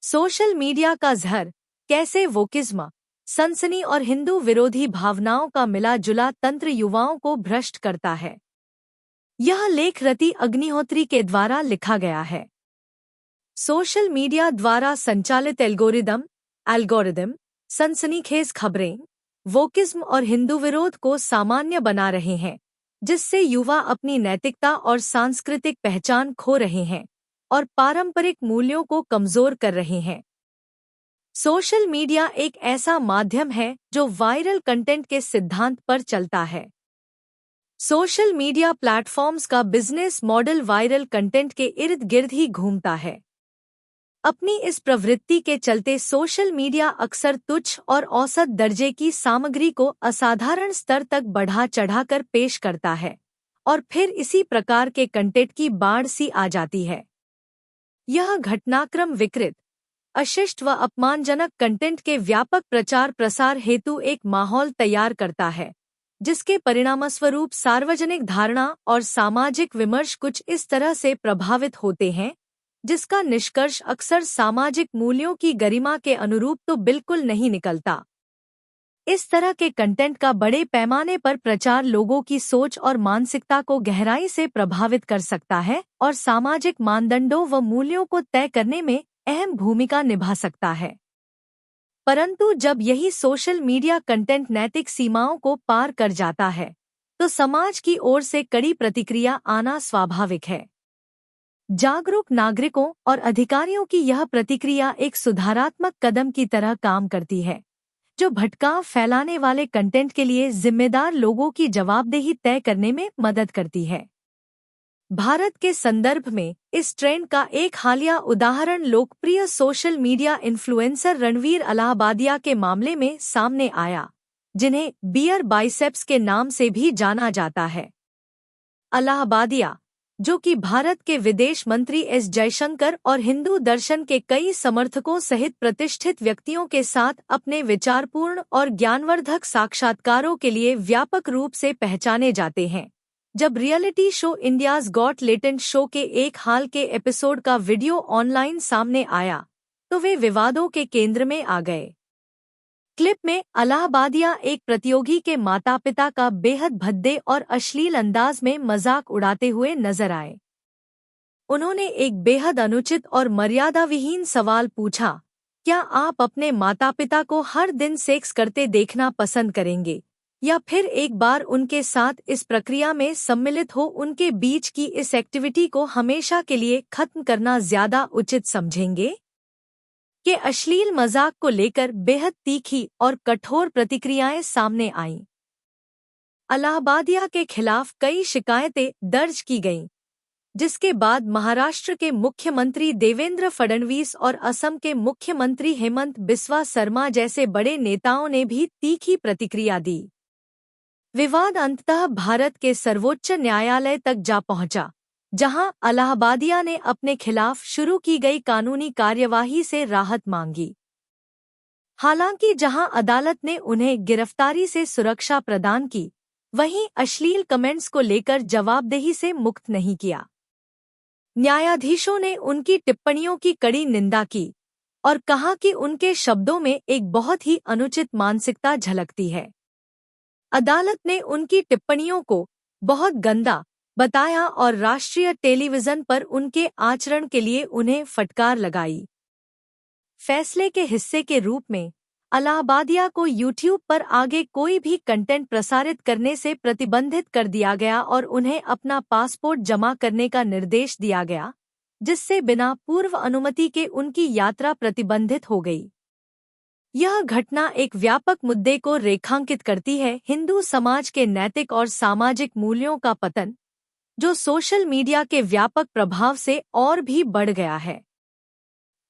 Social media का ज़हर, कैसे वोकिज्म, सनसनी और हिंदू विरोधी भावनाओं का मिला जुला तंत्र युवाओं को भ्रष्ट करता है। यह लेख रति अग्निहोत्री के द्वारा लिखा गया है। सोशल मीडिया द्वारा संचालित एल्गोरिदम सनसनीखेज खबरें, वोकिज्म और हिंदू विरोध को सामान्य बना रहे हैं, जिससे युवा अपनी नैतिकता और सांस्कृतिक पहचान खो रहे हैं और पारंपरिक मूल्यों को कमजोर कर रहे हैं। सोशल मीडिया एक ऐसा माध्यम है जो वायरल कंटेंट के सिद्धांत पर चलता है। सोशल मीडिया प्लेटफॉर्म्स का बिजनेस मॉडल वायरल कंटेंट के इर्द गिर्द ही घूमता है। अपनी इस प्रवृत्ति के चलते सोशल मीडिया अक्सर तुच्छ और औसत दर्जे की सामग्री को असाधारण स्तर तक बढ़ा चढ़ाकर पेश करता है और फिर इसी प्रकार के कंटेंट की बाढ़ सी आ जाती है। यह घटनाक्रम विकृत, अशिष्ट व अपमानजनक कंटेंट के व्यापक प्रचार प्रसार हेतु एक माहौल तैयार करता है, जिसके परिणामस्वरूप सार्वजनिक धारणा और सामाजिक विमर्श कुछ इस तरह से प्रभावित होते हैं, जिसका निष्कर्ष अक्सर सामाजिक मूल्यों की गरिमा के अनुरूप तो बिल्कुल नहीं निकलता। इस तरह के कंटेंट का बड़े पैमाने पर प्रचार लोगों की सोच और मानसिकता को गहराई से प्रभावित कर सकता है और सामाजिक मानदंडों व मूल्यों को तय करने में अहम भूमिका निभा सकता है। परंतु जब यही सोशल मीडिया कंटेंट नैतिक सीमाओं को पार कर जाता है, तो समाज की ओर से कड़ी प्रतिक्रिया आना स्वाभाविक है। जागरूक नागरिकों और अधिकारियों की यह प्रतिक्रिया एक सुधारात्मक कदम की तरह काम करती है, जो भटकाव फैलाने वाले कंटेंट के लिए जिम्मेदार लोगों की जवाबदेही तय करने में मदद करती है। भारत के संदर्भ में इस ट्रेंड का एक हालिया उदाहरण लोकप्रिय social media influencer Ranveer Allahbadia के मामले में सामने आया, जिन्हें बियर बाइसेप्स के नाम से भी जाना जाता है। अलाहाबादिया, जो कि भारत के विदेश मंत्री एस जयशंकर और हिंदू दर्शन के कई समर्थकों सहित प्रतिष्ठित व्यक्तियों के साथ अपने विचारपूर्ण और ज्ञानवर्धक साक्षात्कारों के लिए व्यापक रूप से पहचाने जाते हैं, जब reality show India's got talent show के एक हाल के एपिसोड का वीडियो ऑनलाइन सामने आया, तो वे विवादों के केंद्र में आ गए। क्लिप में अलाहाबादिया एक प्रतियोगी के माता-पिता का बेहद भद्दे और अश्लील अंदाज में मजाक उड़ाते हुए नजर आए। उन्होंने एक बेहद अनुचित और मर्यादाविहीन सवाल पूछा, क्या आप अपने माता-पिता को हर दिन सेक्स करते देखना पसंद करेंगे, या फिर एक बार उनके साथ इस प्रक्रिया में सम्मिलित हो उनके बीच की इस एक्टिविटी को हमेशा के लिए खत्म करना ज्यादा उचित समझेंगे? के अश्लील मजाक को लेकर बेहद तीखी और कठोर प्रतिक्रियाएं सामने आईं। अलाहाबादिया के खिलाफ कई शिकायतें दर्ज की गईं, जिसके बाद महाराष्ट्र के मुख्यमंत्री देवेंद्र फडणवीस और असम के मुख्यमंत्री हेमंत बिस्वा शर्मा जैसे बड़े नेताओं ने भी तीखी प्रतिक्रिया दी। विवाद अंततः भारत के सर्वोच्च न्यायालय तक जा पहुंचा, जहां अलाहाबादिया ने अपने खिलाफ शुरू की गई कानूनी कार्यवाही से राहत मांगी। हालांकि जहां अदालत ने उन्हें गिरफ्तारी से सुरक्षा प्रदान की, वहीं अश्लील कमेंट्स को लेकर जवाबदेही से मुक्त नहीं किया। न्यायाधीशों ने उनकी टिप्पणियों की कड़ी निंदा की और कहा कि उनके शब्दों में एक बहुत ही अनुचित मानसिकता झलकती है। अदालत ने उनकी टिप्पणियों को बहुत गंदा बताया और राष्ट्रीय टेलीविजन पर उनके आचरण के लिए उन्हें फटकार लगाई। फैसले के हिस्से के रूप में अलाहाबादिया को यूट्यूब पर आगे कोई भी कंटेंट प्रसारित करने से प्रतिबंधित कर दिया गया और उन्हें अपना पासपोर्ट जमा करने का निर्देश दिया गया, जिससे बिना पूर्व अनुमति के उनकी यात्रा प्रतिबंधित हो गई। यह घटना एक व्यापक मुद्दे को रेखांकित करती है, हिंदू समाज के नैतिक और सामाजिक मूल्यों का पतन, जो सोशल मीडिया के व्यापक प्रभाव से और भी बढ़ गया है।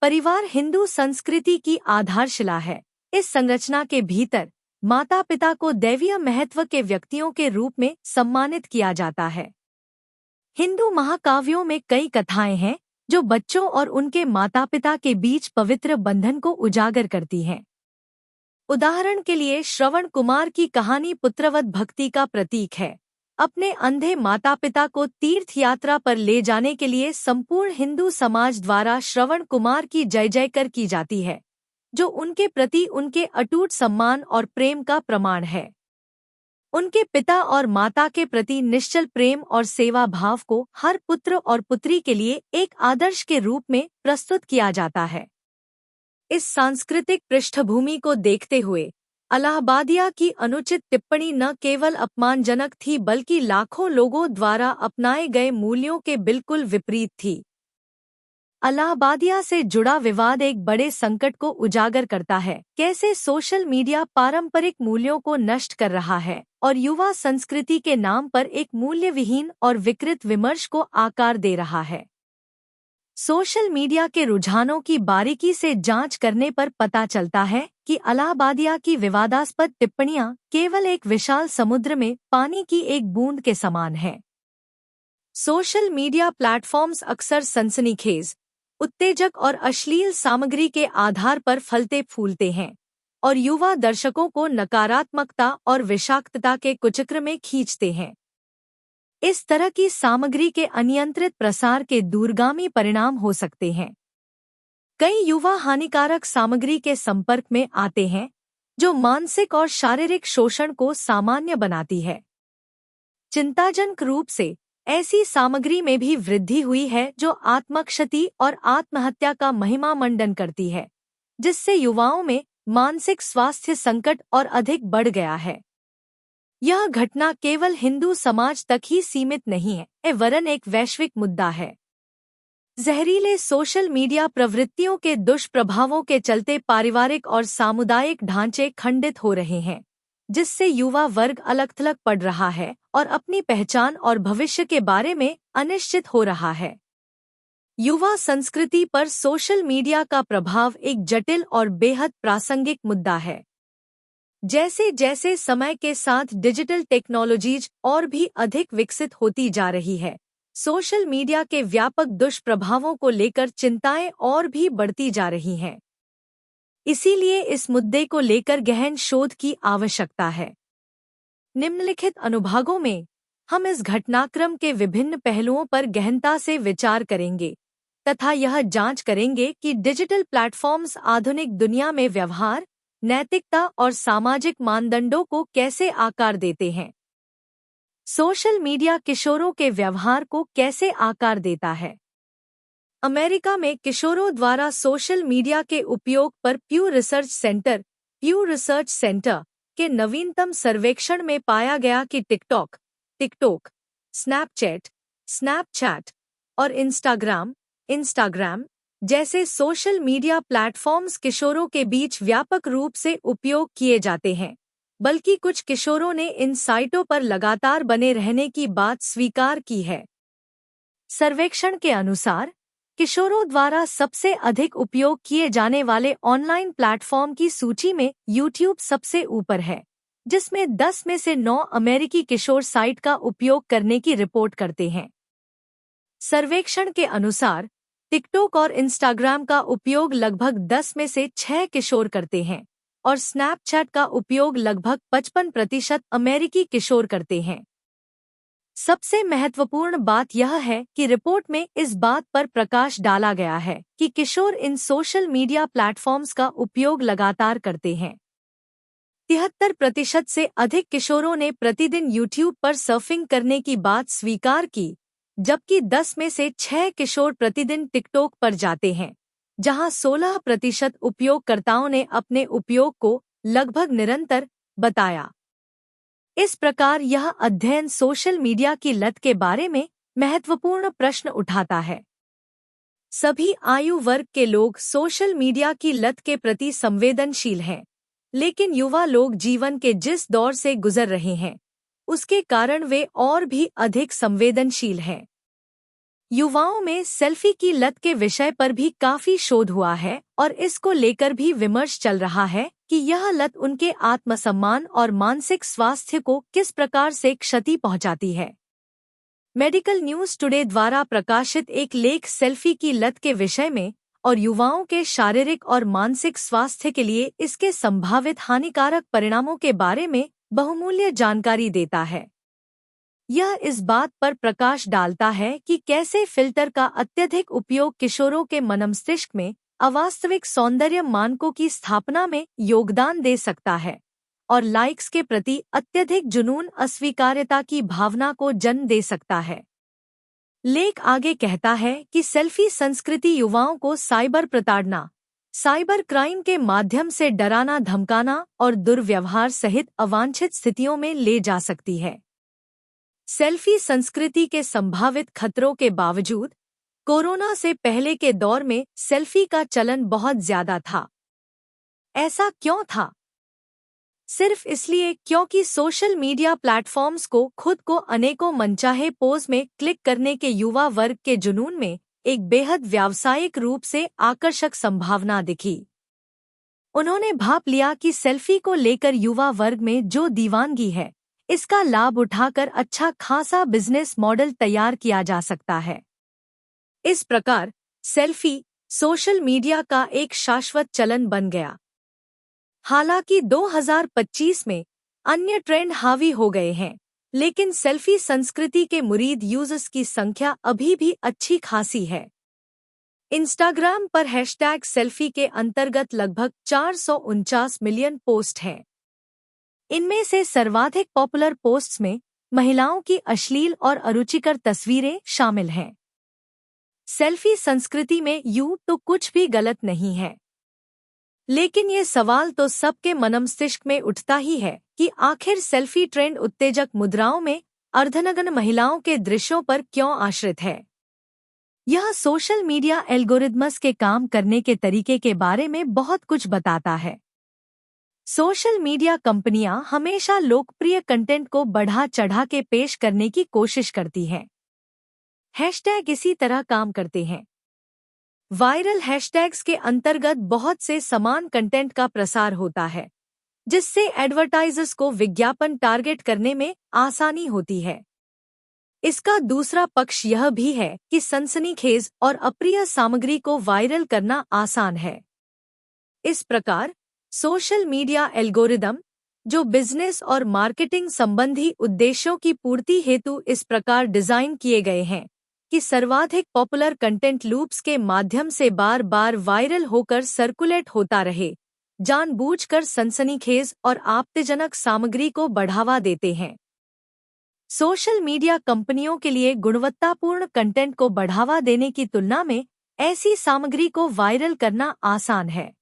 परिवार हिंदू संस्कृति की आधारशिला है। इस संरचना के भीतर माता-पिता को दैवीय महत्व के व्यक्तियों के रूप में सम्मानित किया जाता है। हिंदू महाकाव्यों में कई कथाएं हैं जो बच्चों और उनके माता-पिता के बीच पवित्र बंधन को उजागर करती हैं। उदाहरण के लिए श्रवण कुमार की कहानी पुत्रवत भक्ति का प्रतीक है, अपने अंधे माता पिता को तीर्थ यात्रा पर ले जाने के लिए संपूर्ण हिंदू समाज द्वारा श्रवण कुमार की जय जयकर की जाती है, जो उनके प्रति उनके अटूट सम्मान और प्रेम का प्रमाण है। उनके पिता और माता के प्रति निश्चल प्रेम और सेवा भाव को हर पुत्र और पुत्री के लिए एक आदर्श के रूप में प्रस्तुत किया जाता है। इस सांस्कृतिक पृष्ठभूमि को देखते हुए अलाहाबादिया की अनुचित टिप्पणी न केवल अपमानजनक थी बल्कि लाखों लोगों द्वारा अपनाए गए मूल्यों के बिल्कुल विपरीत थी। अलाहाबादिया से जुड़ा विवाद एक बड़े संकट को उजागर करता है, कैसे सोशल मीडिया पारंपरिक मूल्यों को नष्ट कर रहा है और युवा संस्कृति के नाम पर एक मूल्यविहीन और विकृत विमर्श को आकार दे रहा है। सोशल मीडिया के रुझानों की बारीकी से जांच करने पर पता चलता है कि अलाहाबादिया की विवादास्पद टिप्पणियां केवल एक विशाल समुद्र में पानी की एक बूंद के समान हैं। सोशल मीडिया प्लेटफॉर्म्स अक्सर सनसनीखेज, उत्तेजक और अश्लील सामग्री के आधार पर फलते फूलते हैं और युवा दर्शकों को नकारात्मकता और विषाक्तता के कुचक्र में खींचते हैं। इस तरह की सामग्री के अनियंत्रित प्रसार के दूरगामी परिणाम हो सकते हैं। कई युवा हानिकारक सामग्री के संपर्क में आते हैं, जो मानसिक और शारीरिक शोषण को सामान्य बनाती है। चिंताजनक रूप से ऐसी सामग्री में भी वृद्धि हुई है जो आत्मक्षति और आत्महत्या का महिमा मंडन करती है, जिससे युवाओं में मानसिक स्वास्थ्य संकट और अधिक बढ़ गया है। यह घटना केवल हिंदू समाज तक ही सीमित नहीं है, वरन एक वैश्विक मुद्दा है। जहरीले सोशल मीडिया प्रवृत्तियों के दुष्प्रभावों के चलते पारिवारिक और सामुदायिक ढांचे खंडित हो रहे हैं, जिससे युवा वर्ग अलग थलग पड़ रहा है और अपनी पहचान और भविष्य के बारे में अनिश्चित हो रहा है। युवा संस्कृति पर सोशल मीडिया का प्रभाव एक जटिल और बेहद प्रासंगिक मुद्दा है। जैसे जैसे समय के साथ डिजिटल टेक्नोलॉजीज और भी अधिक विकसित होती जा रही है, सोशल मीडिया के व्यापक दुष्प्रभावों को लेकर चिंताएं और भी बढ़ती जा रही हैं। इसीलिए इस मुद्दे को लेकर गहन शोध की आवश्यकता है। निम्नलिखित अनुभागों में हम इस घटनाक्रम के विभिन्न पहलुओं पर गहनता से विचार करेंगे तथा यह जांच करेंगे कि डिजिटल प्लेटफॉर्म्स आधुनिक दुनिया में व्यवहार, नैतिकता और सामाजिक मानदंडों को कैसे आकार देते हैं। सोशल मीडिया किशोरों के व्यवहार को कैसे आकार देता है। अमेरिका में किशोरों द्वारा सोशल मीडिया के उपयोग पर प्यू रिसर्च सेंटर के नवीनतम सर्वेक्षण में पाया गया कि टिकटॉक, स्नैपचैट और इंस्टाग्राम जैसे सोशल मीडिया प्लेटफॉर्म्स किशोरों के बीच व्यापक रूप से उपयोग किए जाते हैं, बल्कि कुछ किशोरों ने इन साइटों पर लगातार बने रहने की बात स्वीकार की है। सर्वेक्षण के अनुसार किशोरों द्वारा सबसे अधिक उपयोग किए जाने वाले ऑनलाइन प्लेटफॉर्म की सूची में यूट्यूब सबसे ऊपर है, जिसमें 10 में से 9 अमेरिकी किशोर साइट का उपयोग करने की रिपोर्ट करते हैं। सर्वेक्षण के अनुसार टिकटॉक और इंस्टाग्राम का उपयोग लगभग 10 में से 6 किशोर करते हैं और स्नैपचैट का उपयोग लगभग 55% अमेरिकी किशोर करते हैं। सबसे महत्वपूर्ण बात यह है कि रिपोर्ट में इस बात पर प्रकाश डाला गया है कि किशोर इन सोशल मीडिया प्लेटफॉर्म्स का उपयोग लगातार करते हैं। 73% से अधिक किशोरों ने प्रतिदिन यूट्यूब पर सर्फिंग करने की बात स्वीकार की, जबकि 10 में से 6 किशोर प्रतिदिन टिकटॉक पर जाते हैं, जहां 16% उपयोगकर्ताओं ने अपने उपयोग को लगभग निरंतर बताया। इस प्रकार यह अध्ययन सोशल मीडिया की लत के बारे में महत्वपूर्ण प्रश्न उठाता है। सभी आयु वर्ग के लोग सोशल मीडिया की लत के प्रति संवेदनशील हैं, लेकिन युवा लोग जीवन के जिस दौर से गुजर रहे हैं, उसके कारण वे और भी अधिक संवेदनशील हैं। युवाओं में सेल्फी की लत के विषय पर भी काफी शोध हुआ है और इसको लेकर भी विमर्श चल रहा है कि यह लत उनके आत्मसम्मान और मानसिक स्वास्थ्य को किस प्रकार से क्षति पहुंचाती है। मेडिकल न्यूज टुडे द्वारा प्रकाशित एक लेख सेल्फी की लत के विषय में और युवाओं के शारीरिक और मानसिक स्वास्थ्य के लिए इसके संभावित हानिकारक परिणामों के बारे में बहुमूल्य जानकारी देता है। यह इस बात पर प्रकाश डालता है कि कैसे फिल्टर का अत्यधिक उपयोग किशोरों के मनमस्तिष्क में अवास्तविक सौंदर्य मानकों की स्थापना में योगदान दे सकता है और लाइक्स के प्रति अत्यधिक जुनून अस्वीकार्यता की भावना को जन्म दे सकता है। लेख आगे कहता है कि सेल्फी संस्कृति युवाओं को साइबर प्रताड़ना, साइबर क्राइम के माध्यम से डराना धमकाना और दुर्व्यवहार सहित अवांछित स्थितियों में ले जा सकती है। सेल्फी संस्कृति के संभावित खतरों के बावजूद कोरोना से पहले के दौर में सेल्फी का चलन बहुत ज्यादा था। ऐसा क्यों था? सिर्फ इसलिए क्योंकि सोशल मीडिया प्लेटफॉर्म्स को खुद को अनेकों मनचाहे पोज में क्लिक करने के युवा वर्ग के जुनून में एक बेहद व्यावसायिक रूप से आकर्षक संभावना दिखी। उन्होंने भाप लिया कि सेल्फी को लेकर युवा वर्ग में जो दीवानगी है, इसका लाभ उठाकर अच्छा खासा बिजनेस मॉडल तैयार किया जा सकता है। इस प्रकार सेल्फी सोशल मीडिया का एक शाश्वत चलन बन गया। हालांकि 2025 में अन्य ट्रेंड हावी हो गए हैं, लेकिन सेल्फी संस्कृति के मुरीद यूजर्स की संख्या अभी भी अच्छी खासी है। इंस्टाग्राम पर हैशटैग सेल्फी के अंतर्गत लगभग 449 मिलियन पोस्ट हैं। इनमें से सर्वाधिक पॉपुलर पोस्ट्स में महिलाओं की अश्लील और अरुचिकर तस्वीरें शामिल हैं। सेल्फी संस्कृति में यूं तो कुछ भी गलत नहीं है, लेकिन ये सवाल तो सबके मनमस्तिष्क में उठता ही है कि आखिर सेल्फी ट्रेंड उत्तेजक मुद्राओं में अर्धनग्न महिलाओं के दृश्यों पर क्यों आश्रित है। यह सोशल मीडिया एल्गोरिदम्स के काम करने के तरीके के बारे में बहुत कुछ बताता है। सोशल मीडिया कंपनियां हमेशा लोकप्रिय कंटेंट को बढ़ा चढ़ा के पेश करने की कोशिश करती हैं। हैशटैग इसी तरह काम करते हैं। वायरल हैशटैग्स के अंतर्गत बहुत से समान कंटेंट का प्रसार होता है, जिससे एडवर्टाइजर्स को विज्ञापन टारगेट करने में आसानी होती है। इसका दूसरा पक्ष यह भी है कि सनसनीखेज और अप्रिय सामग्री को वायरल करना आसान है। इस प्रकार सोशल मीडिया एल्गोरिदम, जो बिजनेस और मार्केटिंग संबंधी उद्देश्यों की पूर्ति हेतु इस प्रकार डिजाइन किए गए हैं कि सर्वाधिक पॉपुलर कंटेंट लूप्स के माध्यम से बार बार वायरल होकर सर्कुलेट होता रहे, जानबूझकर सनसनीखेज और आपत्तिजनक सामग्री को बढ़ावा देते हैं। सोशल मीडिया कंपनियों के लिए गुणवत्तापूर्ण कंटेंट को बढ़ावा देने की तुलना में ऐसी सामग्री को वायरल करना आसान है।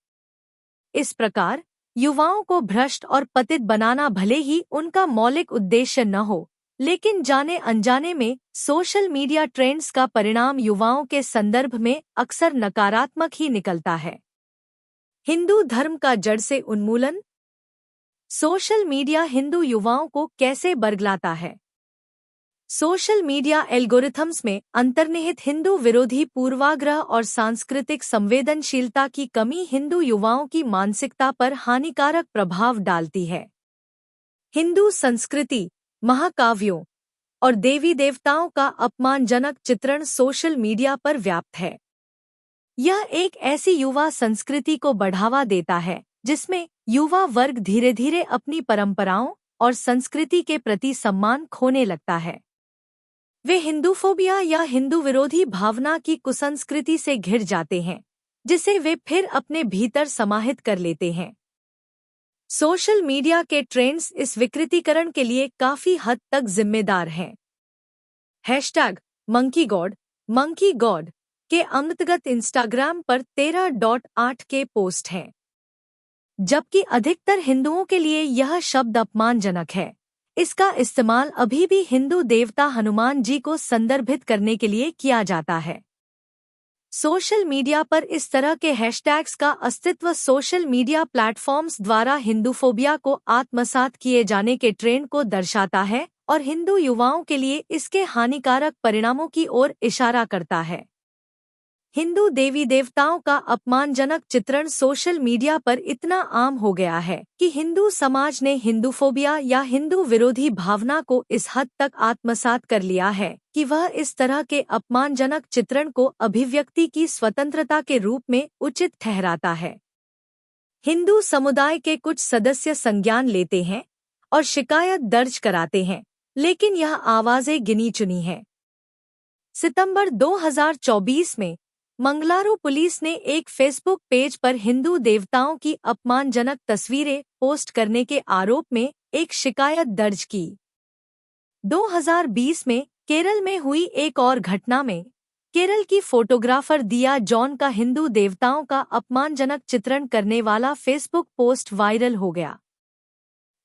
इस प्रकार युवाओं को भ्रष्ट और पतित बनाना भले ही उनका मौलिक उद्देश्य न हो, लेकिन जाने अनजाने में सोशल मीडिया ट्रेंड्स का परिणाम युवाओं के संदर्भ में अक्सर नकारात्मक ही निकलता है। हिंदू धर्म का जड़ से उन्मूलन। सोशल मीडिया हिंदू युवाओं को कैसे बरगलाता है? सोशल मीडिया एल्गोरिथम्स में अंतर्निहित हिंदू विरोधी पूर्वाग्रह और सांस्कृतिक संवेदनशीलता की कमी हिंदू युवाओं की मानसिकता पर हानिकारक प्रभाव डालती है। हिंदू संस्कृति, महाकाव्यों और देवी देवताओं का अपमानजनक चित्रण सोशल मीडिया पर व्याप्त है। यह एक ऐसी युवा संस्कृति को बढ़ावा देता है जिसमें युवा वर्ग धीरे धीरे अपनी परंपराओं और संस्कृति के प्रति सम्मान खोने लगता है। वे हिंदूफोबिया या हिंदू विरोधी भावना की कुसंस्कृति से घिर जाते हैं, जिसे वे फिर अपने भीतर समाहित कर लेते हैं। सोशल मीडिया के ट्रेंड्स इस विकृतीकरण के लिए काफी हद तक जिम्मेदार हैं। हैशटैग मंकी गॉड के अंतर्गत इंस्टाग्राम पर 13.8 के पोस्ट हैं, जबकि अधिकतर हिंदुओं के लिए यह शब्द अपमानजनक है। इसका इस्तेमाल अभी भी हिंदू देवता हनुमान जी को संदर्भित करने के लिए किया जाता है। सोशल मीडिया पर इस तरह के हैशटैग्स का अस्तित्व सोशल मीडिया प्लेटफॉर्म्स द्वारा हिंदूफोबिया को आत्मसात किए जाने के ट्रेंड को दर्शाता है और हिंदू युवाओं के लिए इसके हानिकारक परिणामों की ओर इशारा करता है। हिंदू देवी देवताओं का अपमानजनक चित्रण सोशल मीडिया पर इतना आम हो गया है कि हिंदू समाज ने हिंदूफोबिया या हिंदू विरोधी भावना को इस हद तक आत्मसात कर लिया है कि वह इस तरह के अपमानजनक चित्रण को अभिव्यक्ति की स्वतंत्रता के रूप में उचित ठहराता है। हिंदू समुदाय के कुछ सदस्य संज्ञान लेते हैं और शिकायत दर्ज कराते हैं, लेकिन यह आवाजें गिनी चुनी हैं। सितंबर 2024 में मंगलारू पुलिस ने एक फेसबुक पेज पर हिंदू देवताओं की अपमानजनक तस्वीरें पोस्ट करने के आरोप में एक शिकायत दर्ज की। 2020 में केरल में हुई एक और घटना में केरल की फोटोग्राफर दिया जॉन का हिंदू देवताओं का अपमानजनक चित्रण करने वाला फेसबुक पोस्ट वायरल हो गया।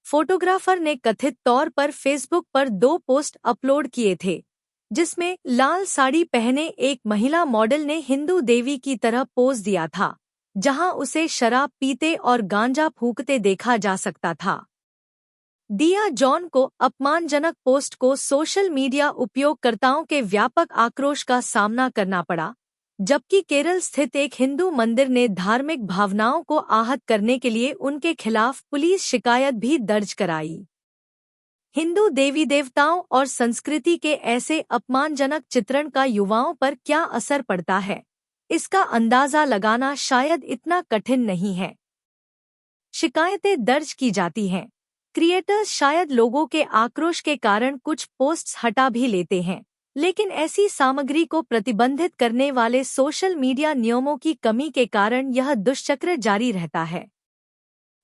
फोटोग्राफर ने कथित तौर पर फेसबुक पर 2 पोस्ट अपलोड किए थे, जिसमें लाल साड़ी पहने एक महिला मॉडल ने हिंदू देवी की तरह पोज दिया था, जहां उसे शराब पीते और गांजा फूंकते देखा जा सकता था। दिया जॉन को अपमानजनक पोस्ट को सोशल मीडिया उपयोगकर्ताओं के व्यापक आक्रोश का सामना करना पड़ा, जबकि केरल स्थित एक हिंदू मंदिर ने धार्मिक भावनाओं को आहत करने के लिए उनके खिलाफ पुलिस शिकायत भी दर्ज कराई। हिंदू देवी देवताओं और संस्कृति के ऐसे अपमानजनक चित्रण का युवाओं पर क्या असर पड़ता है, इसका अंदाजा लगाना शायद इतना कठिन नहीं है। शिकायतें दर्ज की जाती हैं। क्रिएटर्स शायद लोगों के आक्रोश के कारण कुछ पोस्ट्स हटा भी लेते हैं, लेकिन ऐसी सामग्री को प्रतिबंधित करने वाले सोशल मीडिया नियमों की कमी के कारण यह दुष्चक्र जारी रहता है।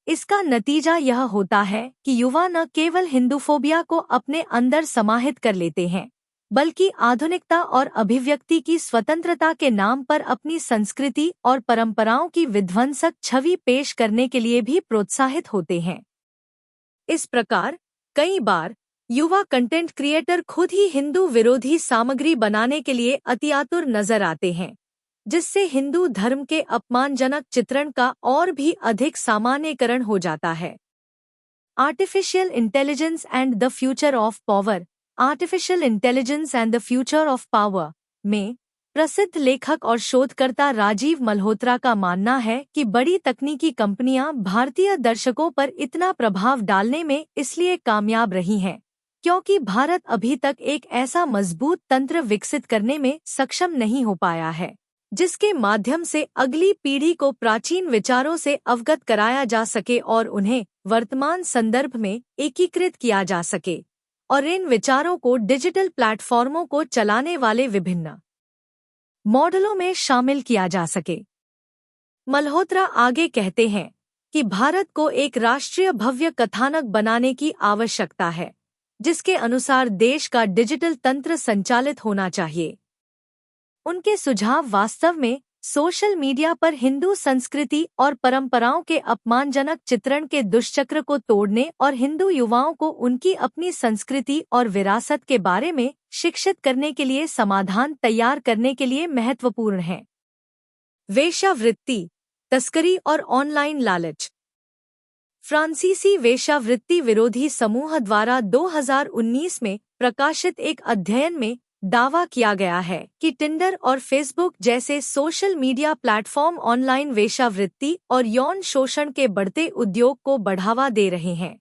इसका नतीजा यह होता है कि युवा न केवल हिंदूफोबिया को अपने अंदर समाहित कर लेते हैं, बल्कि आधुनिकता और अभिव्यक्ति की स्वतंत्रता के नाम पर अपनी संस्कृति और परंपराओं की विध्वंसक छवि पेश करने के लिए भी प्रोत्साहित होते हैं। इस प्रकार कई बार युवा कंटेंट क्रिएटर खुद ही हिंदू विरोधी सामग्री बनाने के लिए अतिआतुर नजर आते हैं, जिससे हिंदू धर्म के अपमानजनक चित्रण का और भी अधिक सामान्यकरण हो जाता है। Artificial intelligence and the future of power, artificial intelligence and the future of power में प्रसिद्ध लेखक और शोधकर्ता राजीव मल्होत्रा का मानना है कि बड़ी तकनीकी कंपनियां भारतीय दर्शकों पर इतना प्रभाव डालने में इसलिए कामयाब रही हैं, क्योंकि भारत अभी तक एक ऐसा मजबूत तंत्र विकसित करने में सक्षम नहीं हो पाया है, जिसके माध्यम से अगली पीढ़ी को प्राचीन विचारों से अवगत कराया जा सके और उन्हें वर्तमान संदर्भ में एकीकृत किया जा सके और इन विचारों को डिजिटल प्लेटफॉर्मों को चलाने वाले विभिन्न मॉडलों में शामिल किया जा सके। मल्होत्रा आगे कहते हैं कि भारत को एक राष्ट्रीय भव्य कथानक बनाने की आवश्यकता है, जिसके अनुसार देश का डिजिटल तंत्र संचालित होना चाहिए। उनके सुझाव वास्तव में सोशल मीडिया पर हिंदू संस्कृति और परंपराओं के अपमानजनक चित्रण के दुष्चक्र को तोड़ने और हिंदू युवाओं को उनकी अपनी संस्कृति और विरासत के बारे में शिक्षित करने के लिए समाधान तैयार करने के लिए महत्वपूर्ण है। वेश्यावृत्ति, तस्करी और ऑनलाइन लालच। फ्रांसीसी वेश्यावृत्ति विरोधी समूह द्वारा 2019 में प्रकाशित एक अध्ययन में दावा किया गया है कि टिंडर और फेसबुक जैसे सोशल मीडिया प्लेटफॉर्म ऑनलाइन वेश्यावृत्ति और यौन शोषण के बढ़ते उद्योग को बढ़ावा दे रहे हैं।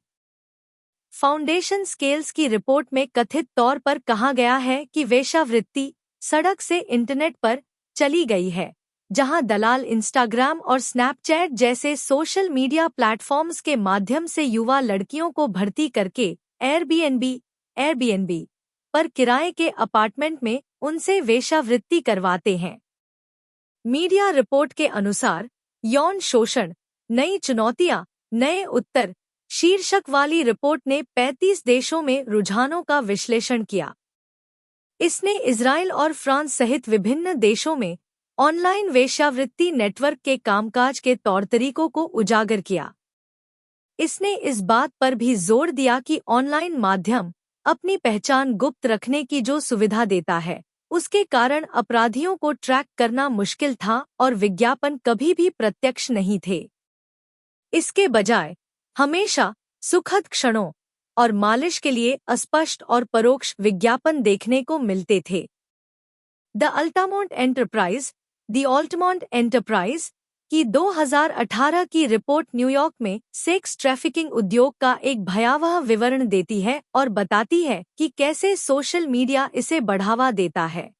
फाउंडेशन स्केल्स की रिपोर्ट में कथित तौर पर कहा गया है कि वेश्यावृत्ति सड़क से इंटरनेट पर चली गई है, जहां दलाल इंस्टाग्राम और स्नैपचैट जैसे सोशल मीडिया प्लेटफॉर्म्स के माध्यम से युवा लड़कियों को भर्ती करके एयरबीएनबी पर किराए के अपार्टमेंट में उनसे वेश्यावृत्ति करवाते हैं। मीडिया रिपोर्ट के अनुसार यौन शोषण, नई चुनौतियां, नए उत्तर शीर्षक वाली रिपोर्ट ने 35 देशों में रुझानों का विश्लेषण किया। इसने इजराइल और फ्रांस सहित विभिन्न देशों में ऑनलाइन वेश्यावृत्ति नेटवर्क के कामकाज के तौर तरीकों को उजागर किया। इसने इस बात पर भी जोर दिया कि ऑनलाइन माध्यम अपनी पहचान गुप्त रखने की जो सुविधा देता है, उसके कारण अपराधियों को ट्रैक करना मुश्किल था और विज्ञापन कभी भी प्रत्यक्ष नहीं थे। इसके बजाय हमेशा सुखद क्षणों और मालिश के लिए अस्पष्ट और परोक्ष विज्ञापन देखने को मिलते थे। द अल्टामोंट एंटरप्राइज की 2018 की रिपोर्ट न्यूयॉर्क में सेक्स ट्रैफिकिंग उद्योग का एक भयावह विवरण देती है और बताती है कि कैसे सोशल मीडिया इसे बढ़ावा देता है।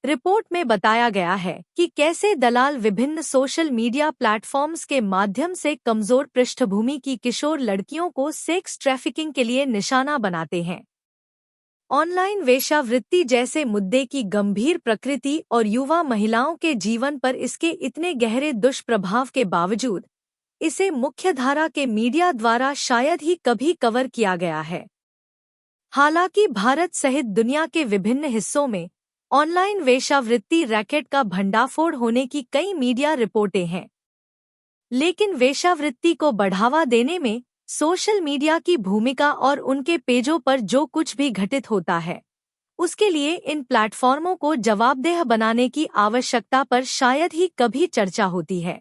रिपोर्ट में बताया गया है कि कैसे दलाल विभिन्न सोशल मीडिया प्लेटफॉर्म्स के माध्यम से कमजोर पृष्ठभूमि की किशोर लड़कियों को सेक्स ट्रैफिकिंग के लिए निशाना बनाते हैं। ऑनलाइन वेश्यावृत्ति जैसे मुद्दे की गंभीर प्रकृति और युवा महिलाओं के जीवन पर इसके इतने गहरे दुष्प्रभाव के बावजूद इसे मुख्यधारा के मीडिया द्वारा शायद ही कभी कवर किया गया है। हालांकि भारत सहित दुनिया के विभिन्न हिस्सों में ऑनलाइन वेश्यावृत्ति रैकेट का भंडाफोड़ होने की कई मीडिया रिपोर्टें हैं, लेकिन वेश्यावृत्ति को बढ़ावा देने में सोशल मीडिया की भूमिका और उनके पेजों पर जो कुछ भी घटित होता है उसके लिए इन प्लेटफॉर्मों को जवाबदेह बनाने की आवश्यकता पर शायद ही कभी चर्चा होती है।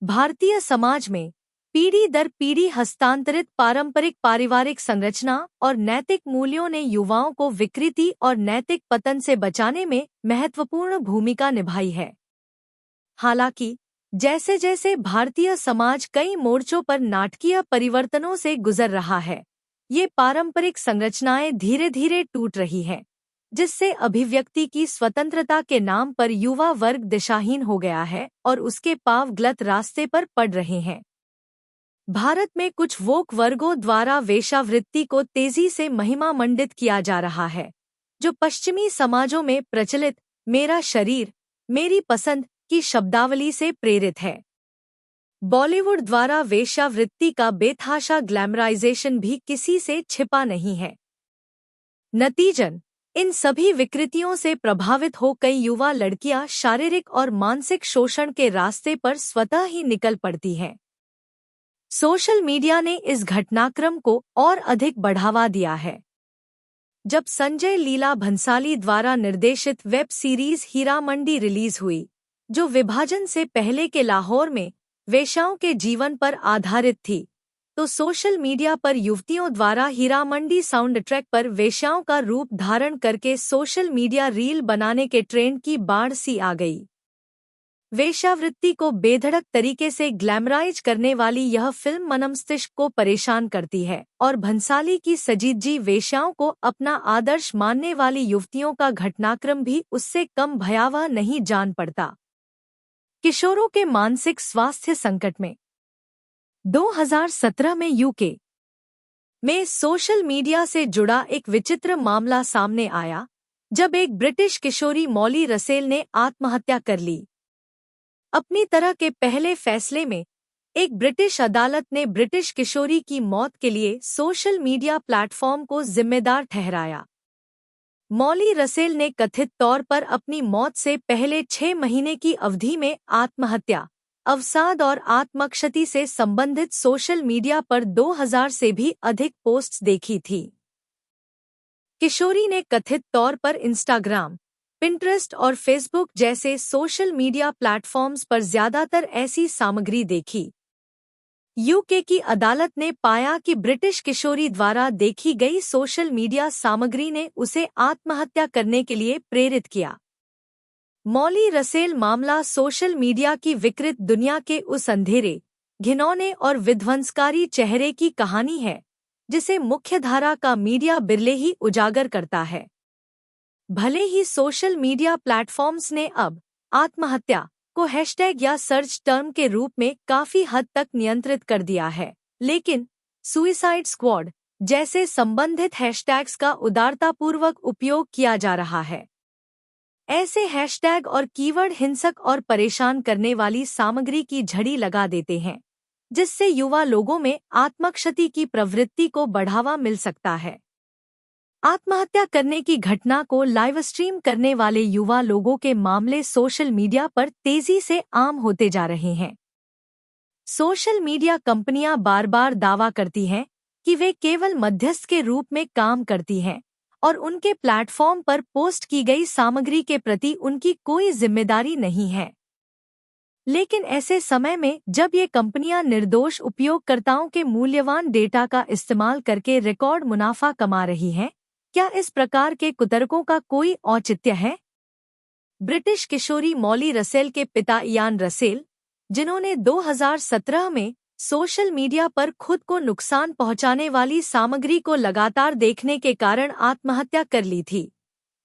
भारतीय समाज में पीढ़ी दर पीढ़ी हस्तांतरित पारंपरिक पारिवारिक संरचना और नैतिक मूल्यों ने युवाओं को विकृति और नैतिक पतन से बचाने में महत्वपूर्ण भूमिका निभाई है। हालांकि जैसे जैसे भारतीय समाज कई मोर्चों पर नाटकीय परिवर्तनों से गुजर रहा है, ये पारंपरिक संरचनाएं धीरे धीरे टूट रही हैं, जिससे अभिव्यक्ति की स्वतंत्रता के नाम पर युवा वर्ग दिशाहीन हो गया है और उसके पांव गलत रास्ते पर पड़ रहे हैं। भारत में कुछ वोक वर्गों द्वारा वेश्यावृत्ति को तेजी से महिमा मंडित किया जा रहा है, जो पश्चिमी समाजों में प्रचलित मेरा शरीर मेरी पसंद की शब्दावली से प्रेरित है। बॉलीवुड द्वारा वेश्यावृत्ति का बेतहाशा ग्लैमराइजेशन भी किसी से छिपा नहीं है। नतीजन इन सभी विकृतियों से प्रभावित हो कई युवा लड़कियां शारीरिक और मानसिक शोषण के रास्ते पर स्वतः ही निकल पड़ती हैं। सोशल मीडिया ने इस घटनाक्रम को और अधिक बढ़ावा दिया है। जब संजय लीला भंसाली द्वारा निर्देशित वेब सीरीज हीरामंडी रिलीज हुई, जो विभाजन से पहले के लाहौर में वेश्याओं के जीवन पर आधारित थी, तो सोशल मीडिया पर युवतियों द्वारा हीरामंडी साउंड ट्रैक पर वेश्याओं का रूप धारण करके सोशल मीडिया रील बनाने के ट्रेंड की बाढ़ सी आ गई। वेश्यावृत्ति को बेधड़क तरीके से ग्लैमराइज करने वाली यह फिल्म मनमस्तिष्क को परेशान करती है और भंसाली की सजीजी वेश्याओं को अपना आदर्श मानने वाली युवतियों का घटनाक्रम भी उससे कम भयावह नहीं जान पड़ता। किशोरों के मानसिक स्वास्थ्य संकट में 2017 में यूके में सोशल मीडिया से जुड़ा एक विचित्र मामला सामने आया, जब एक ब्रिटिश किशोरी मॉली रसेल ने आत्महत्या कर ली। अपनी तरह के पहले फैसले में एक ब्रिटिश अदालत ने ब्रिटिश किशोरी की मौत के लिए सोशल मीडिया प्लेटफॉर्म को जिम्मेदार ठहराया। मॉली रसेल ने कथित तौर पर अपनी मौत से पहले 6 महीने की अवधि में आत्महत्या, अवसाद और आत्मक्षति से संबंधित सोशल मीडिया पर 2000 से भी अधिक पोस्ट्स देखी थी। किशोरी ने कथित तौर पर इंस्टाग्राम, पिंटरेस्ट और फेसबुक जैसे सोशल मीडिया प्लेटफॉर्म्स पर ज्यादातर ऐसी सामग्री देखी। यूके की अदालत ने पाया कि ब्रिटिश किशोरी द्वारा देखी गई सोशल मीडिया सामग्री ने उसे आत्महत्या करने के लिए प्रेरित किया। मॉली रसेल मामला सोशल मीडिया की विकृत दुनिया के उस अंधेरे, घिनौने और विध्वंसकारी चेहरे की कहानी है जिसे मुख्यधारा का मीडिया बिरले ही उजागर करता है। भले ही सोशल मीडिया प्लेटफॉर्म्स ने अब आत्महत्या को हैशटैग या सर्च टर्म के रूप में काफी हद तक नियंत्रित कर दिया है, लेकिन सुइसाइड स्क्वाड जैसे संबंधित हैशटैग्स का उदारतापूर्वक उपयोग किया जा रहा है। ऐसे हैशटैग और कीवर्ड हिंसक और परेशान करने वाली सामग्री की झड़ी लगा देते हैं, जिससे युवा लोगों में आत्मक्षति की प्रवृत्ति को बढ़ावा मिल सकता है। आत्महत्या करने की घटना को लाइव स्ट्रीम करने वाले युवा लोगों के मामले सोशल मीडिया पर तेजी से आम होते जा रहे हैं। सोशल मीडिया कंपनियां बार बार दावा करती हैं कि वे केवल मध्यस्थ के रूप में काम करती हैं और उनके प्लेटफॉर्म पर पोस्ट की गई सामग्री के प्रति उनकी कोई जिम्मेदारी नहीं है। लेकिन ऐसे समय में जब ये कंपनियां निर्दोष उपयोगकर्ताओं के मूल्यवान डेटा का इस्तेमाल करके रिकॉर्ड मुनाफा कमा रही हैं, क्या इस प्रकार के कुतर्कों का कोई औचित्य है? ब्रिटिश किशोरी मॉली रसेल के पिता इयान रसेल, जिन्होंने 2017 में सोशल मीडिया पर खुद को नुकसान पहुंचाने वाली सामग्री को लगातार देखने के कारण आत्महत्या कर ली थी,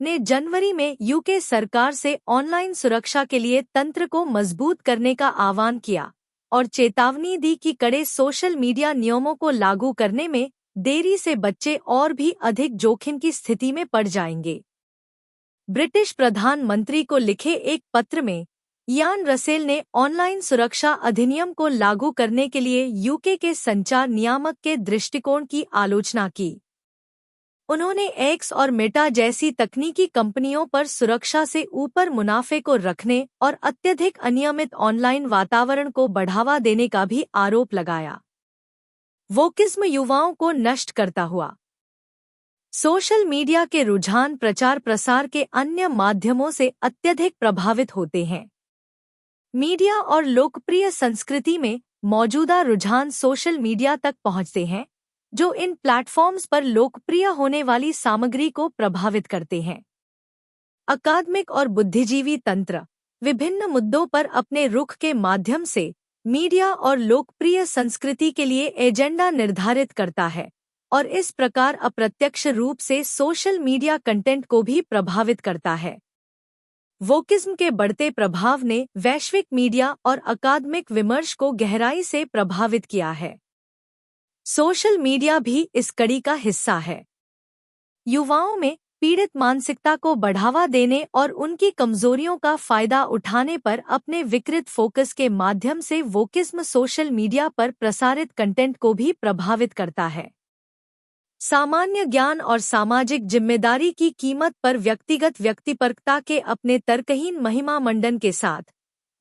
ने जनवरी में यूके सरकार से ऑनलाइन सुरक्षा के लिए तंत्र को मजबूत करने का आह्वान किया और चेतावनी दी कि कड़े सोशल मीडिया नियमों को लागू करने में देरी से बच्चे और भी अधिक जोखिम की स्थिति में पड़ जाएंगे। ब्रिटिश प्रधानमंत्री को लिखे एक पत्र में इयान रसेल ने ऑनलाइन सुरक्षा अधिनियम को लागू करने के लिए यूके के संचार नियामक के दृष्टिकोण की आलोचना की। उन्होंने एक्स और मेटा जैसी तकनीकी कंपनियों पर सुरक्षा से ऊपर मुनाफे को रखने और अत्यधिक अनियमित ऑनलाइन वातावरण को बढ़ावा देने का भी आरोप लगाया। वोकिज्म युवाओं को नष्ट करता हुआ। सोशल मीडिया के रुझान प्रचार प्रसार के अन्य माध्यमों से अत्यधिक प्रभावित होते हैं। मीडिया और लोकप्रिय संस्कृति में मौजूदा रुझान सोशल मीडिया तक पहुंचते हैं, जो इन प्लेटफॉर्म्स पर लोकप्रिय होने वाली सामग्री को प्रभावित करते हैं। अकादमिक और बुद्धिजीवी तंत्र विभिन्न मुद्दों पर अपने रुख के माध्यम से मीडिया और लोकप्रिय संस्कृति के लिए एजेंडा निर्धारित करता है और इस प्रकार अप्रत्यक्ष रूप से सोशल मीडिया कंटेंट को भी प्रभावित करता है। वोकिज्म के बढ़ते प्रभाव ने वैश्विक मीडिया और अकादमिक विमर्श को गहराई से प्रभावित किया है। सोशल मीडिया भी इस कड़ी का हिस्सा है। युवाओं में पीड़ित मानसिकता को बढ़ावा देने और उनकी कमजोरियों का फायदा उठाने पर अपने विकृत फोकस के माध्यम से वोकिज्म सोशल मीडिया पर प्रसारित कंटेंट को भी प्रभावित करता है। सामान्य ज्ञान और सामाजिक जिम्मेदारी की कीमत पर व्यक्तिगत व्यक्तिपरकता के अपने तर्कहीन महिमा मंडन के साथ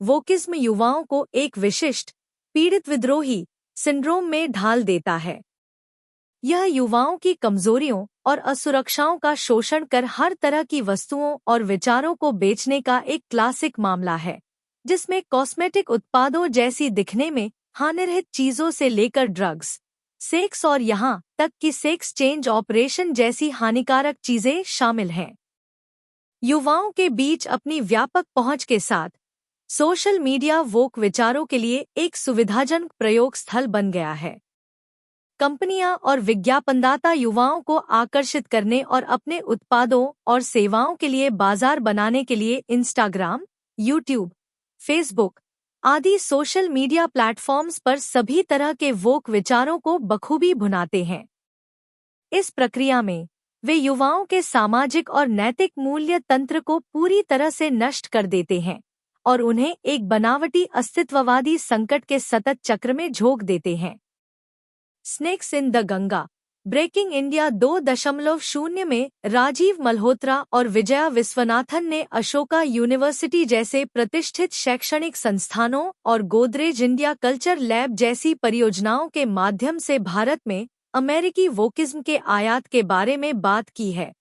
वोकिज्म युवाओं को एक विशिष्ट पीड़ित विद्रोही सिंड्रोम में ढाल देता है। यह युवाओं की कमजोरियों और असुरक्षाओं का शोषण कर हर तरह की वस्तुओं और विचारों को बेचने का एक क्लासिक मामला है, जिसमें कॉस्मेटिक उत्पादों जैसी दिखने में हानिरहित चीजों से लेकर ड्रग्स, सेक्स और यहाँ तक कि सेक्स चेंज ऑपरेशन जैसी हानिकारक चीजें शामिल हैं। युवाओं के बीच अपनी व्यापक पहुंच के साथ सोशल मीडिया वोक विचारों के लिए एक सुविधाजनक प्रयोग स्थल बन गया है। कंपनियां और विज्ञापनदाता युवाओं को आकर्षित करने और अपने उत्पादों और सेवाओं के लिए बाजार बनाने के लिए इंस्टाग्राम, यूट्यूब, फेसबुक आदि सोशल मीडिया प्लेटफॉर्म्स पर सभी तरह के वोक विचारों को बखूबी भुनाते हैं। इस प्रक्रिया में वे युवाओं के सामाजिक और नैतिक मूल्य तंत्र को पूरी तरह से नष्ट कर देते हैं और उन्हें एक बनावटी अस्तित्ववादी संकट के सतत चक्र में झोंक देते हैं। Snakes in the Ganga breaking India 2.0 में राजीव मल्होत्रा और विजया विश्वनाथन ने अशोका यूनिवर्सिटी जैसे प्रतिष्ठित शैक्षणिक संस्थानों और गोदरेज इंडिया कल्चर लैब जैसी परियोजनाओं के माध्यम से भारत में अमेरिकी वोकिज्म के आयात के बारे में बात की है,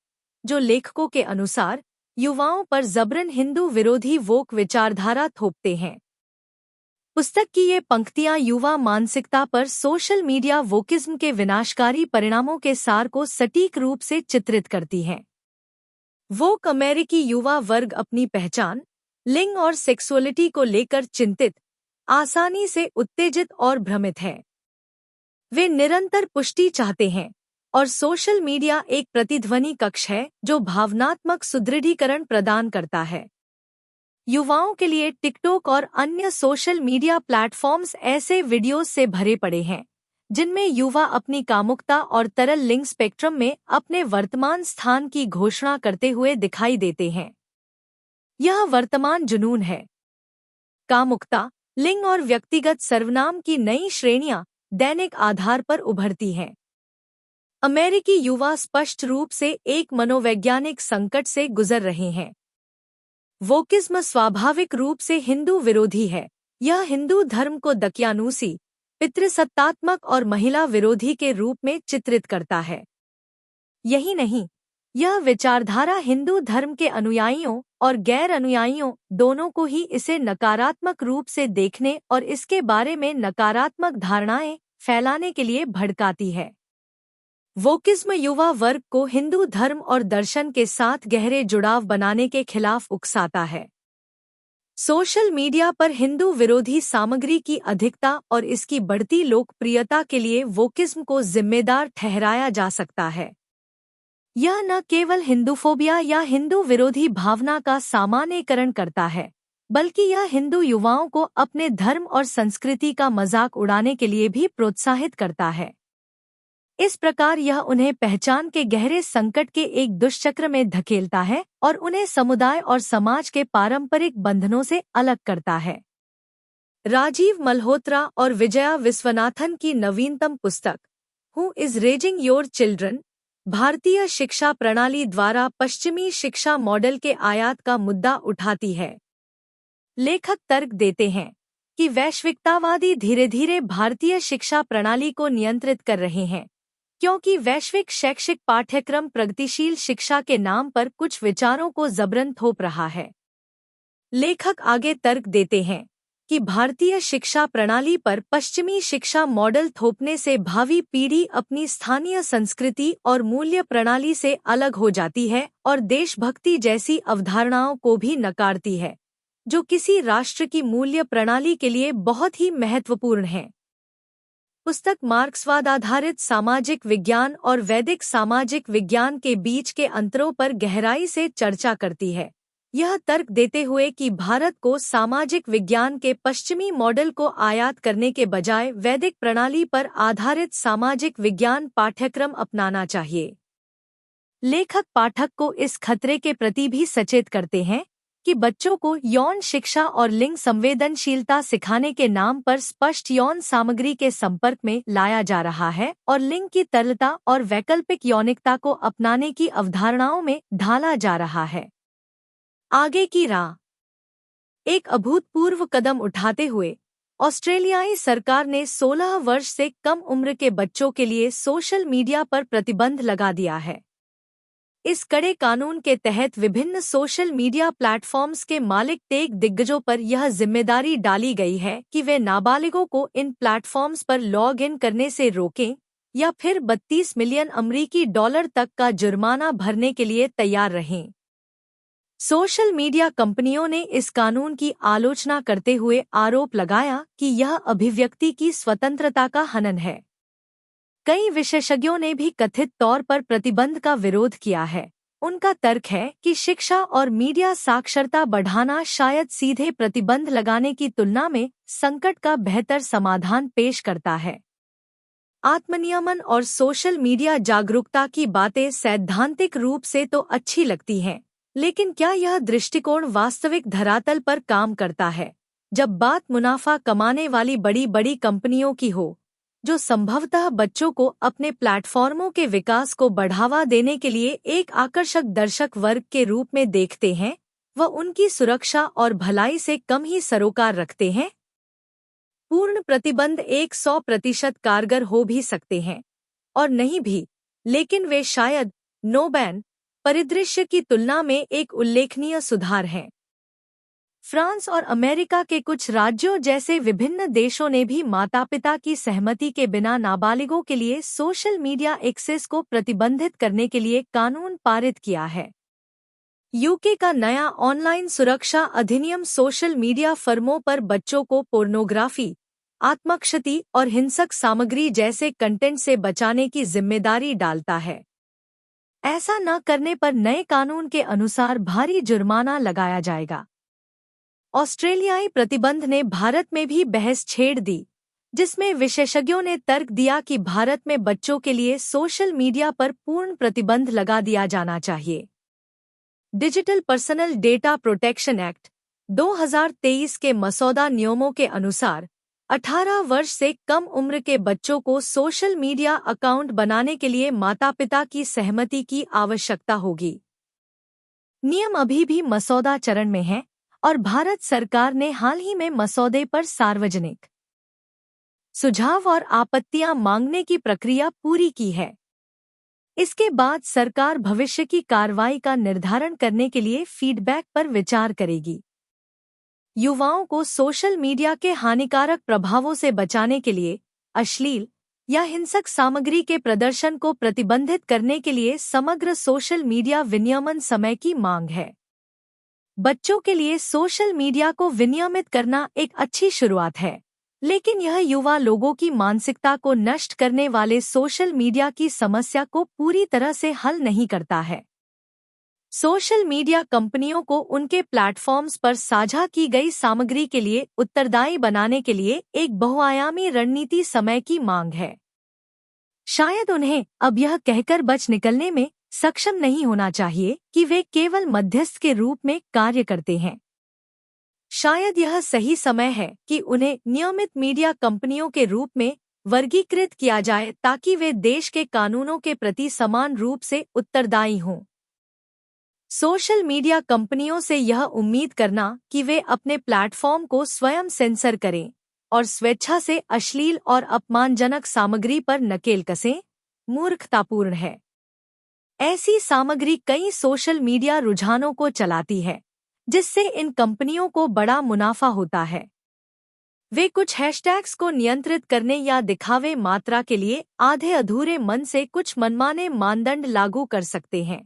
जो लेखकों के अनुसार युवाओं पर जबरन हिंदू विरोधी वोक विचारधारा थोपते हैं। पुस्तक की ये पंक्तियां युवा मानसिकता पर सोशल मीडिया वोकिज्म के विनाशकारी परिणामों के सार को सटीक रूप से चित्रित करती हैं। वोक अमेरिकी युवा वर्ग अपनी पहचान, लिंग और सेक्सुअलिटी को लेकर चिंतित, आसानी से उत्तेजित और भ्रमित है। वे निरंतर पुष्टि चाहते हैं और सोशल मीडिया एक प्रतिध्वनि कक्ष है जो भावनात्मक सुदृढ़ीकरण प्रदान करता है। युवाओं के लिए टिकटॉक और अन्य सोशल मीडिया प्लेटफॉर्म्स ऐसे वीडियोस से भरे पड़े हैं जिनमें युवा अपनी कामुकता और तरल लिंग स्पेक्ट्रम में अपने वर्तमान स्थान की घोषणा करते हुए दिखाई देते हैं। यह वर्तमान जुनून है। कामुकता, लिंग और व्यक्तिगत सर्वनाम की नई श्रेणियां दैनिक आधार पर उभरती हैं। अमेरिकी युवा स्पष्ट रूप से एक मनोवैज्ञानिक संकट से गुजर रहे हैं। वोकिज्म स्वाभाविक रूप से हिंदू विरोधी है। यह हिंदू धर्म को दकियानूसी, पितृसत्तात्मक और महिला विरोधी के रूप में चित्रित करता है। यही नहीं, यह विचारधारा हिंदू धर्म के अनुयायियों और गैर अनुयायियों दोनों को ही इसे नकारात्मक रूप से देखने और इसके बारे में नकारात्मक धारणाएं फैलाने के लिए भड़काती है। वोकिज्म युवा वर्ग को हिंदू धर्म और दर्शन के साथ गहरे जुड़ाव बनाने के खिलाफ उकसाता है। सोशल मीडिया पर हिंदू विरोधी सामग्री की अधिकता और इसकी बढ़ती लोकप्रियता के लिए वोकिज्म को जिम्मेदार ठहराया जा सकता है। यह न केवल हिंदूफोबिया या हिंदू विरोधी भावना का सामान्यीकरण करता है, बल्कि यह हिंदू युवाओं को अपने धर्म और संस्कृति का मजाक उड़ाने के लिए भी प्रोत्साहित करता है। इस प्रकार यह उन्हें पहचान के गहरे संकट के एक दुष्चक्र में धकेलता है और उन्हें समुदाय और समाज के पारंपरिक बंधनों से अलग करता है। राजीव मल्होत्रा और विजया विश्वनाथन की नवीनतम पुस्तक who is raising your children भारतीय शिक्षा प्रणाली द्वारा पश्चिमी शिक्षा मॉडल के आयात का मुद्दा उठाती है। लेखक तर्क देते हैं कि वैश्विकतावादी धीरे धीरे भारतीय शिक्षा प्रणाली को नियंत्रित कर रहे हैं, क्योंकि वैश्विक शैक्षिक पाठ्यक्रम प्रगतिशील शिक्षा के नाम पर कुछ विचारों को जबरन थोप रहा है। लेखक आगे तर्क देते हैं कि भारतीय शिक्षा प्रणाली पर पश्चिमी शिक्षा मॉडल थोपने से भावी पीढ़ी अपनी स्थानीय संस्कृति और मूल्य प्रणाली से अलग हो जाती है और देशभक्ति जैसी अवधारणाओं को भी नकारती है, जो किसी राष्ट्र की मूल्य प्रणाली के लिए बहुत ही महत्वपूर्ण है। पुस्तक मार्क्सवाद आधारित सामाजिक विज्ञान और वैदिक सामाजिक विज्ञान के बीच के अंतरों पर गहराई से चर्चा करती है, यह तर्क देते हुए कि भारत को सामाजिक विज्ञान के पश्चिमी मॉडल को आयात करने के बजाय वैदिक प्रणाली पर आधारित सामाजिक विज्ञान पाठ्यक्रम अपनाना चाहिए। लेखक पाठक को इस खतरे के प्रति भी सचेत करते हैं कि बच्चों को यौन शिक्षा और लिंग संवेदनशीलता सिखाने के नाम पर स्पष्ट यौन सामग्री के संपर्क में लाया जा रहा है और लिंग की तरलता और वैकल्पिक यौनिकता को अपनाने की अवधारणाओं में ढाला जा रहा है। आगे की राह। एक अभूतपूर्व कदम उठाते हुए ऑस्ट्रेलियाई सरकार ने 16 वर्ष से कम उम्र के बच्चों के लिए सोशल मीडिया पर प्रतिबंध लगा दिया है। इस कड़े कानून के तहत विभिन्न सोशल मीडिया प्लेटफॉर्म्स के मालिक टेक दिग्गजों पर यह जिम्मेदारी डाली गई है कि वे नाबालिगों को इन प्लेटफॉर्म्स पर लॉग इन करने से रोकें या फिर 32 मिलियन अमरीकी डॉलर तक का जुर्माना भरने के लिए तैयार रहें। सोशल मीडिया कंपनियों ने इस कानून की आलोचना करते हुए आरोप लगाया कि यह अभिव्यक्ति की स्वतंत्रता का हनन है। कई विशेषज्ञों ने भी कथित तौर पर प्रतिबंध का विरोध किया है। उनका तर्क है कि शिक्षा और मीडिया साक्षरता बढ़ाना शायद सीधे प्रतिबंध लगाने की तुलना में संकट का बेहतर समाधान पेश करता है। आत्मनियमन और सोशल मीडिया जागरूकता की बातें सैद्धांतिक रूप से तो अच्छी लगती हैं, लेकिन क्या यह दृष्टिकोण वास्तविक धरातल पर काम करता है? जब बात मुनाफा कमाने वाली बड़ी बड़ी कंपनियों की हो, जो संभवतः बच्चों को अपने प्लेटफॉर्मों के विकास को बढ़ावा देने के लिए एक आकर्षक दर्शक वर्ग के रूप में देखते हैं, वह उनकी सुरक्षा और भलाई से कम ही सरोकार रखते हैं। पूर्ण प्रतिबंध 100% कारगर हो भी सकते हैं और नहीं भी, लेकिन वे शायद नो बैन परिदृश्य की तुलना में एक उल्लेखनीय सुधार है। फ्रांस और अमेरिका के कुछ राज्यों जैसे विभिन्न देशों ने भी माता-पिता की सहमति के बिना नाबालिगों के लिए सोशल मीडिया एक्सेस को प्रतिबंधित करने के लिए कानून पारित किया है। यूके का नया ऑनलाइन सुरक्षा अधिनियम सोशल मीडिया फर्मों पर बच्चों को पोर्नोग्राफी, आत्मक्षति और हिंसक सामग्री जैसे कंटेंट से बचाने की जिम्मेदारी डालता है। ऐसा न करने पर नए कानून के अनुसार भारी जुर्माना लगाया जाएगा। ऑस्ट्रेलियाई प्रतिबंध ने भारत में भी बहस छेड़ दी, जिसमें विशेषज्ञों ने तर्क दिया कि भारत में बच्चों के लिए सोशल मीडिया पर पूर्ण प्रतिबंध लगा दिया जाना चाहिए। Digital personal data protection act 2023 के मसौदा नियमों के अनुसार 18 वर्ष से कम उम्र के बच्चों को सोशल मीडिया अकाउंट बनाने के लिए माता-पिता की सहमति की आवश्यकता होगी। नियम अभी भी मसौदा चरण में है और भारत सरकार ने हाल ही में मसौदे पर सार्वजनिक सुझाव और आपत्तियां मांगने की प्रक्रिया पूरी की है। इसके बाद सरकार भविष्य की कार्रवाई का निर्धारण करने के लिए फीडबैक पर विचार करेगी। युवाओं को सोशल मीडिया के हानिकारक प्रभावों से बचाने के लिए अश्लील या हिंसक सामग्री के प्रदर्शन को प्रतिबंधित करने के लिए समग्र सोशल मीडिया विनियमन समय की मांग है। बच्चों के लिए सोशल मीडिया को विनियमित करना एक अच्छी शुरुआत है, लेकिन यह युवा लोगों की मानसिकता को नष्ट करने वाले सोशल मीडिया की समस्या को पूरी तरह से हल नहीं करता है। सोशल मीडिया कंपनियों को उनके प्लेटफॉर्म्स पर साझा की गई सामग्री के लिए उत्तरदायी बनाने के लिए एक बहुआयामी रणनीति समय की मांग है। शायद उन्हें अब यह कहकर बच निकलने में सक्षम नहीं होना चाहिए कि वे केवल मध्यस्थ के रूप में कार्य करते हैं। शायद यह सही समय है कि उन्हें नियमित मीडिया कंपनियों के रूप में वर्गीकृत किया जाए ताकि वे देश के कानूनों के प्रति समान रूप से उत्तरदायी हों। सोशल मीडिया कंपनियों से यह उम्मीद करना कि वे अपने प्लेटफॉर्म को स्वयं सेंसर करें और स्वेच्छा से अश्लील और अपमानजनक सामग्री पर नकेल कसें, मूर्खतापूर्ण है। ऐसी सामग्री कई सोशल मीडिया रुझानों को चलाती है, जिससे इन कंपनियों को बड़ा मुनाफा होता है। वे कुछ हैशटैग्स को नियंत्रित करने या दिखावे मात्रा के लिए आधे अधूरे मन से कुछ मनमाने मानदंड लागू कर सकते हैं,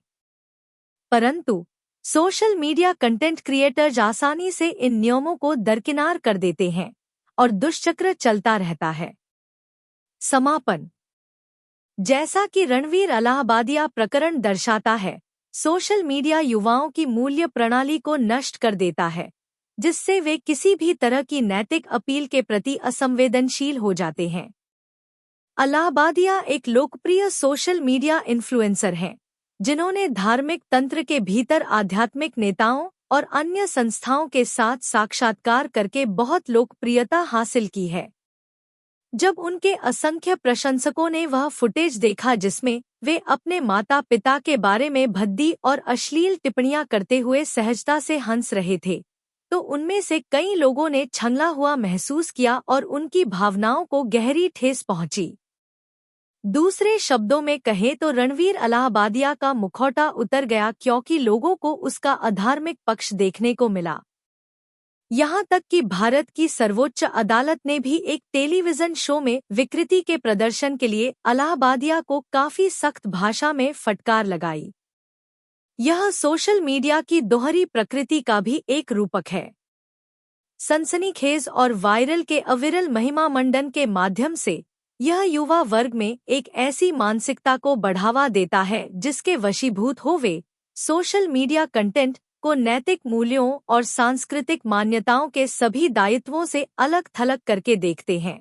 परंतु सोशल मीडिया कंटेंट क्रिएटर्स आसानी से इन नियमों को दरकिनार कर देते हैं और दुष्चक्र चलता रहता है। समापन। जैसा कि रणवीर अलाहाबादिया प्रकरण दर्शाता है, सोशल मीडिया युवाओं की मूल्य प्रणाली को नष्ट कर देता है, जिससे वे किसी भी तरह की नैतिक अपील के प्रति असंवेदनशील हो जाते हैं। अलाहाबादिया एक लोकप्रिय सोशल मीडिया इन्फ्लुएंसर हैं, जिन्होंने धार्मिक तंत्र के भीतर आध्यात्मिक नेताओं और अन्य संस्थाओं के साथ साक्षात्कार करके बहुत लोकप्रियता हासिल की है। जब उनके असंख्य प्रशंसकों ने वह फुटेज देखा जिसमें वे अपने माता पिता के बारे में भद्दी और अश्लील टिप्पणियां करते हुए सहजता से हंस रहे थे, तो उनमें से कई लोगों ने छंगला हुआ महसूस किया और उनकी भावनाओं को गहरी ठेस पहुंची। दूसरे शब्दों में कहें तो रणवीर अलाहाबादिया का मुखौटा उतर गया क्योंकि लोगों को उसका अधार्मिक पक्ष देखने को मिला। यहाँ तक कि भारत की सर्वोच्च अदालत ने भी एक टेलीविजन शो में विकृति के प्रदर्शन के लिए अलाहाबादिया को काफी सख्त भाषा में फटकार लगाई। यह सोशल मीडिया की दोहरी प्रकृति का भी एक रूपक है। सनसनीखेज और वायरल के अविरल महिमा मंडन के माध्यम से यह युवा वर्ग में एक ऐसी मानसिकता को बढ़ावा देता है जिसके वशीभूत हो वे सोशल मीडिया कंटेंट को नैतिक मूल्यों और सांस्कृतिक मान्यताओं के सभी दायित्वों से अलग थलग करके देखते हैं।